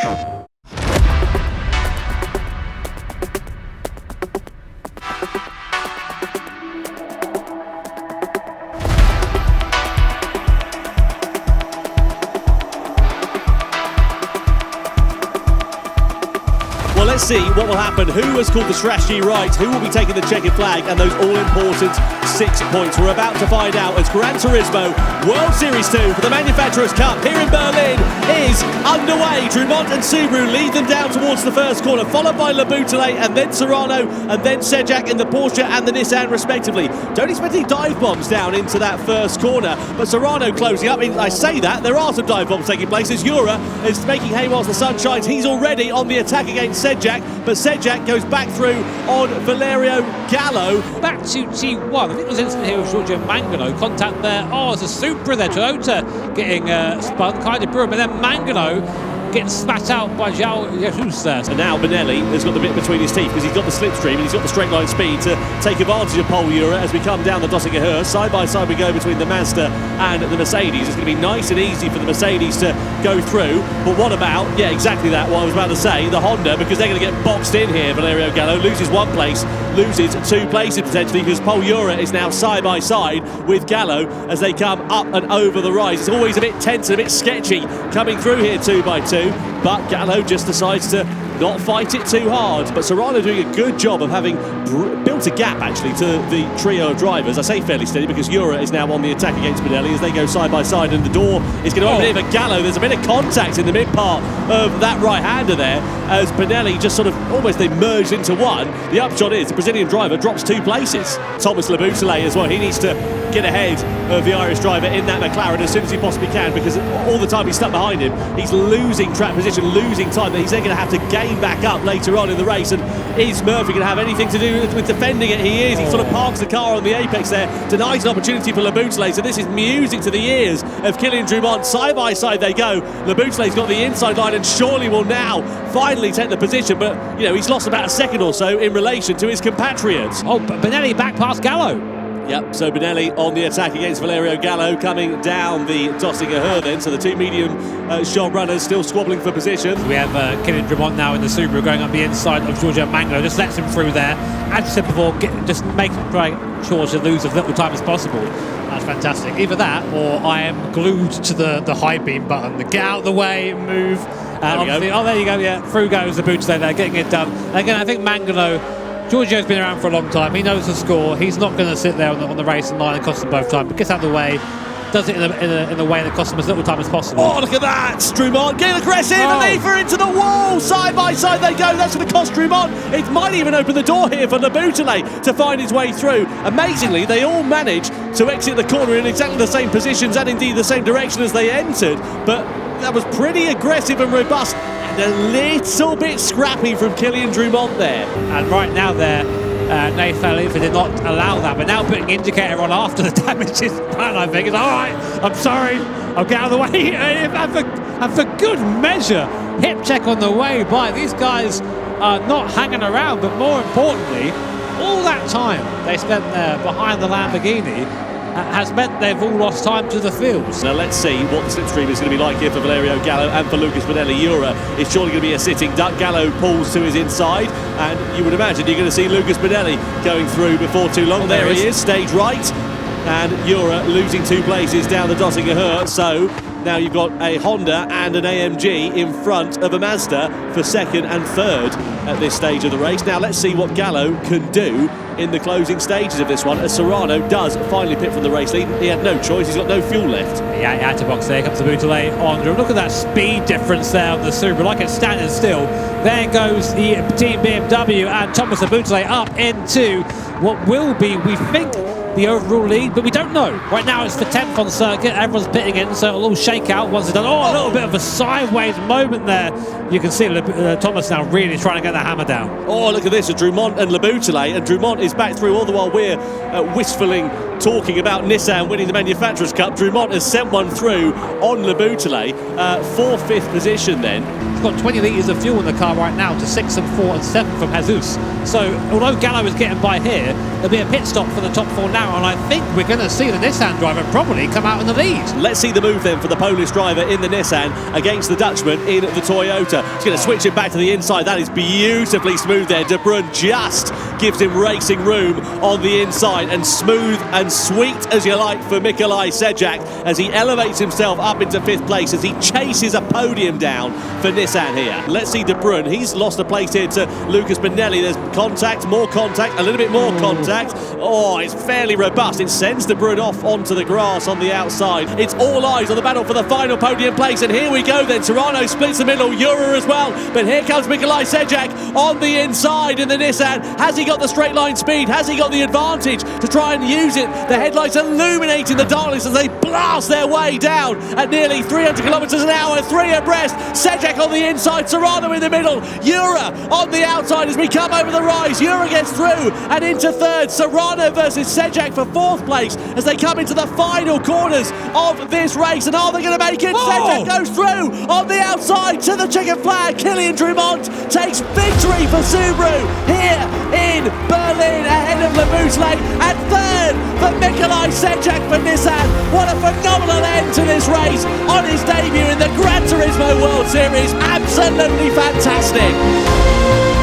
Well, let's see what will happen. Who has called the strategy right? Who will be taking the checkered flag and those all-important 6 points? We're about to find out as Gran Turismo World Series 2 for the Manufacturers' Cup here in Berlin is underway. Drumont and Subaru lead them down towards the first corner, followed by Le Boutellé and then Serrano and then Sejak in the Porsche and the Nissan respectively. Don't expect any dive bombs down into that first corner, but Serrano closing up. I say that, there are some dive bombs taking place as Jura is making hay whilst the sun shines. He's already on the attack against Sejak, but Sejak goes back through on Valerio Gallo. Back to T1. I think there was an incident here with Giorgio Mangano. Contact there. Oh, it's a Supra there. Toyota getting spun. Kind of Brewer, but then Mangano getting spat out by João Jesus there. And now Benelli has got the bit between his teeth because he's got the slipstream and he's got the straight line speed to take advantage of Pol Jura as we come down the Döttinger Höhe. Side by side we go between the Mazda and the Mercedes. It's going to be nice and easy for the Mercedes to go through. But what about, yeah, exactly that, what I was about to say, the Honda, because they're going to get boxed in here. Valerio Gallo loses 1 place, loses 2 places potentially because Pol Jura is now side by side with Gallo as they come up and over the rise. It's always a bit tense and a bit sketchy coming through here 2 by 2. But Gallo just decides to not fight it too hard. But Serrano doing a good job of having built a gap actually to the trio of drivers. I say fairly steady because Jura is now on the attack against Benelli as they go side by side, and the door is going to open here for Gallo. There's a bit of contact in the mid part of that right-hander there as Benelli just sort of almost they merged into one. The upshot is the Brazilian driver drops 2 places. Thomas Le Boutellé as well. He needs to get ahead of the Irish driver in that McLaren as soon as he possibly can, because all the time he's stuck behind him, he's losing track position, losing time that he's then going to have to gain back up later on in the race. And is Murphy going to have anything to do with defending it? He is. He sort of parks the car on the apex there, denies an opportunity for Le Boutellé. So this is music to the ears of Kylian Drumont. Side by side they go. Le Boutellé's got the inside line and surely will now finally take the position, but you know he's lost about a second or so in relation to his compatriots. Oh, Benelli back past Gallo. Yep, so Benelli on the attack against Valerio Gallo coming down the Döttinger Höhe then. So the 2 medium shot runners still squabbling for position. We have Kylian Drumont now in the Subaru going up the inside of Giorgio Mangano. Just lets him through there. As I said before, just try sure to lose as little time as possible. That's fantastic. Either that or I am glued to the high beam button. Get out of the way, move. There we go. Oh, there you go, yeah. Through goes the Boutellé there, getting it done. Again, I think Mangano, Giorgio's been around for a long time. He knows the score. He's not going to sit there on the racing line and cost them both time. But gets out of the way, does it in a way that costs them as little time as possible. Oh, look at that! Drumont getting aggressive and Lever into the wall. Side by side they go. That's going to cost Drumont. It might even open the door here for Le Boutellé to find his way through. Amazingly, they all manage to exit the corner in exactly the same positions and indeed the same direction as they entered. But that was pretty aggressive and robust. A little bit scrappy from Kylian Drumont there. And right now there, Nathan Lever did not allow that, but now putting indicator on after the damage is done, I think. It's all right, I'm sorry, I'll get out of the way. And for good measure, hip check on the way by. These guys are not hanging around, but more importantly, all that time they spent there behind the Lamborghini has meant they've all lost time to the fields. Now let's see what the slipstream is going to be like here for Valerio Gallo and for Lucas Benelli. Jura is surely going to be a sitting duck. Gallo pulls to his inside, and you would imagine you're going to see Lucas Benelli going through before too long. There he is, stage right, and Jura losing 2 places down the Döttinger Höhe. So now you've got a Honda and an AMG in front of a Mazda for second and third at this stage of the race. Now let's see what Gallo can do in the closing stages of this one, as Serrano does finally pit from the race lead. He had no choice, he's got no fuel left. Yeah, he had to box there, comes the Boutellé on. Look at that speed difference there on the Subaru, like it's standing still. There goes the Team BMW and Thomas Le Boutellé up into what will be, we think, the overall lead, but we don't know. Right now it's for 10th on circuit, everyone's pitting in, so a little shake out once it's done. Oh, a little bit of a sideways moment there. You can see Thomas now really trying to get the hammer down. Oh, look at this, Drumont and Le Boutellé, and Drumont is back through all the while we're wistfully talking about Nissan winning the Manufacturers' Cup. Drumont has sent one through on Le Boutellé for 5th position then. He's got 20 litres of fuel in the car right now to 6 and 4 and 7 from Jesus. So although Gallo is getting by here, There'll be a pit stop for the top 4 now, and I think we're going to see the Nissan driver probably come out in the lead. Let's see the move then for the Polish driver in the Nissan against the Dutchman in the Toyota. He's going to switch it back to the inside. That is beautifully smooth there. De Bruyne just gives him racing room on the inside, and smooth and sweet as you like for Mikolaj Sedlak as he elevates himself up into 5th place as he chases a podium down for Nissan here. Let's see De Bruyne. He's lost a place here to Lucas Benelli. There's contact, more contact, a little bit more contact. Oh, it's fairly robust. It sends De Bruyne off onto the grass on the outside. It's all eyes on the battle for the final podium place, and here we go then. Serrano splits the middle, Ura as well, but here comes Mikolaj Sedlak on the inside in the Nissan. Has he got the straight line speed? Has he got the advantage to try and use it? The headlights illuminating the darkness as they blast their way down at nearly 300 kilometres an hour, 3 abreast. Sedlak on the inside, Serrano in the middle, Ura on the outside as we come over the rise. Ura gets through and into 3rd. Serrano versus Sedlak for 4th place as they come into the final corners of this race. And are they going to make it? Whoa! Sedlak goes through on the outside to the checkered flag. Kilian Drumont takes victory for Subaru here in Berlin ahead of Lamousse Lane, and 3rd for Mikolaj Sedlak for Nissan. What a phenomenal end to this race on his debut in the Gran Turismo World Series. Absolutely fantastic.